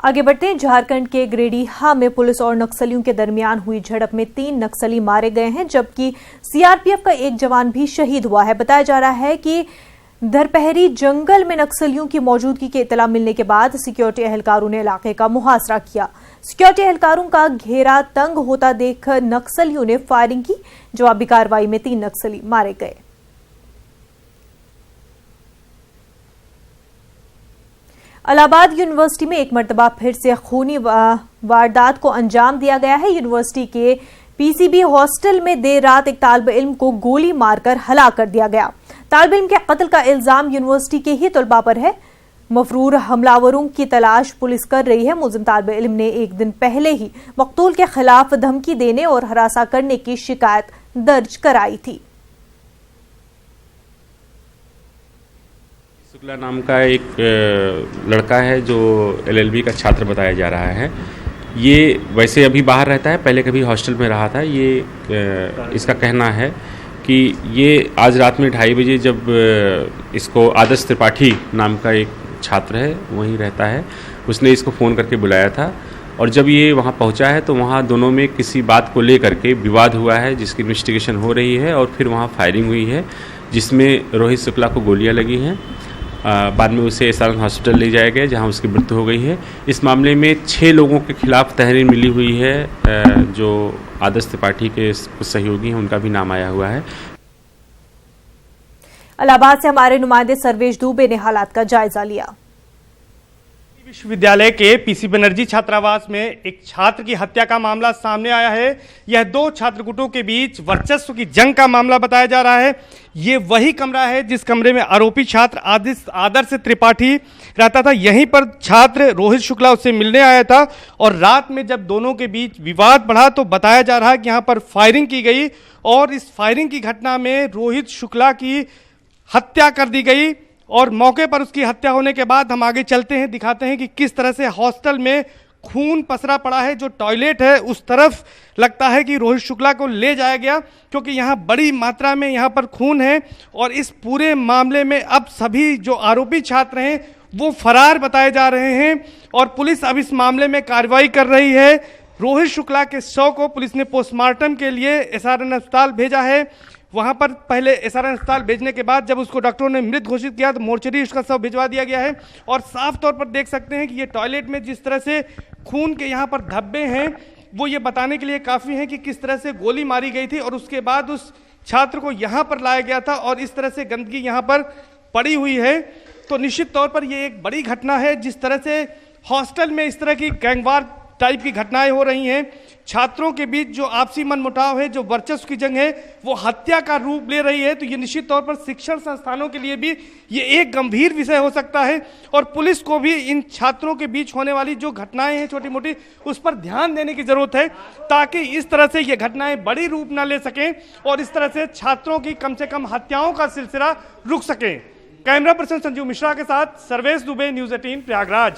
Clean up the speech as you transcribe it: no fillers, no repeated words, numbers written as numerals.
आगे बढ़ते हैं। झारखंड के गिरिडीह में पुलिस और नक्सलियों के दरमियान हुई झड़प में 3 नक्सली मारे गए हैं, जबकि सीआरपीएफ का एक जवान भी शहीद हुआ है। बताया जा रहा है कि धरपहरी जंगल में नक्सलियों की मौजूदगी की इत्तला मिलने के बाद सिक्योरिटी एहलकारों ने इलाके का मुहासरा किया। सिक्योरिटी एहलकारों का घेरा तंग होता देख नक्सलियों ने फायरिंग की। जवाबी कार्रवाई में 3 नक्सली मारे गए। इलाहाबाद यूनिवर्सिटी में एक मर्तबा फिर से खूनी वारदात को अंजाम दिया गया है। यूनिवर्सिटी के पीसीबी हॉस्टल में देर रात एक तालिब इल्म को गोली मारकर हलाक कर दिया गया। तालिब इल्म के कत्ल का इल्जाम यूनिवर्सिटी के ही तलबा पर है। मफरूर हमलावरों की तलाश पुलिस कर रही है। मुलजिम तालिब इल्म ने एक दिन पहले ही मकतूल के खिलाफ धमकी देने और हरासा करने की शिकायत दर्ज कराई थी। शुक्ला नाम का एक लड़का है जो एलएलबी का छात्र बताया जा रहा है। ये वैसे अभी बाहर रहता है, पहले कभी हॉस्टल में रहा था। ये इसका कहना है कि ये आज रात में 2:30 बजे जब इसको आदर्श त्रिपाठी नाम का एक छात्र है वहीं रहता है, उसने इसको फ़ोन करके बुलाया था और जब ये वहाँ पहुँचा है तो वहाँ दोनों में किसी बात को लेकर के विवाद हुआ है, जिसकी इन्वेस्टिगेशन हो रही है और फिर वहाँ फायरिंग हुई है जिसमें रोहित शुक्ला को गोलियाँ लगी हैं। बाद में उसे एसआरएन हॉस्पिटल ले जाया गया जहां उसकी मृत्यु हो गई है। इस मामले में 6 लोगों के खिलाफ तहरीर मिली हुई है। जो आदर्श त्रिपाठी के सहयोगी हैं उनका भी नाम आया हुआ है। इलाहाबाद से हमारे नुमाइंदे सर्वेश दुबे ने हालात का जायजा लिया। विश्वविद्यालय के पीसी बनर्जी छात्रावास में एक छात्र की हत्या का मामला सामने आया है। यह 2 छात्र गुटों के बीच वर्चस्व की जंग का मामला बताया जा रहा है। ये वही कमरा है जिस कमरे में आरोपी छात्र आदर्श त्रिपाठी रहता था। यहीं पर छात्र रोहित शुक्ला उससे मिलने आया था और रात में जब दोनों के बीच विवाद बढ़ा तो बताया जा रहा है कि यहाँ पर फायरिंग की गई और इस फायरिंग की घटना में रोहित शुक्ला की हत्या कर दी गई। और मौके पर उसकी हत्या होने के बाद हम आगे चलते हैं, दिखाते हैं कि किस तरह से हॉस्टल में खून पसरा पड़ा है। जो टॉयलेट है उस तरफ लगता है कि रोहित शुक्ला को ले जाया गया, क्योंकि यहाँ बड़ी मात्रा में यहाँ पर खून है। और इस पूरे मामले में अब सभी जो आरोपी छात्र हैं वो फरार बताए जा रहे हैं और पुलिस अब इस मामले में कार्रवाई कर रही है। रोहित शुक्ला के शव को पुलिस ने पोस्टमार्टम के लिए एसआरएन अस्पताल भेजा है। वहां पर पहले एसआरएन अस्पताल भेजने के बाद जब उसको डॉक्टरों ने मृत घोषित किया तो मोर्चरी उसका शव भिजवा दिया गया है। और साफ तौर पर देख सकते हैं कि ये टॉयलेट में जिस तरह से खून के यहाँ पर धब्बे हैं वो ये बताने के लिए काफ़ी हैं कि किस तरह से गोली मारी गई थी और उसके बाद उस छात्र को यहाँ पर लाया गया था और इस तरह से गंदगी यहाँ पर पड़ी हुई है। तो निश्चित तौर पर ये एक बड़ी घटना है। जिस तरह से हॉस्टल में इस तरह की गैंगवार टाइप की घटनाएं हो रही हैं, छात्रों के बीच जो आपसी मनमुटाव है, जो वर्चस्व की जंग है वो हत्या का रूप ले रही है, तो ये निश्चित तौर पर शिक्षण संस्थानों के लिए भी ये एक गंभीर विषय हो सकता है। और पुलिस को भी इन छात्रों के बीच होने वाली जो घटनाएं हैं छोटी मोटी उस पर ध्यान देने की जरूरत है, ताकि इस तरह से ये घटनाएं बड़ी रूप ना ले सकें और इस तरह से छात्रों की कम से कम हत्याओं का सिलसिला रुक सके। कैमरा पर्सन संजीव मिश्रा के साथ सर्वेश दुबे, न्यूज़ 18 प्रयागराज।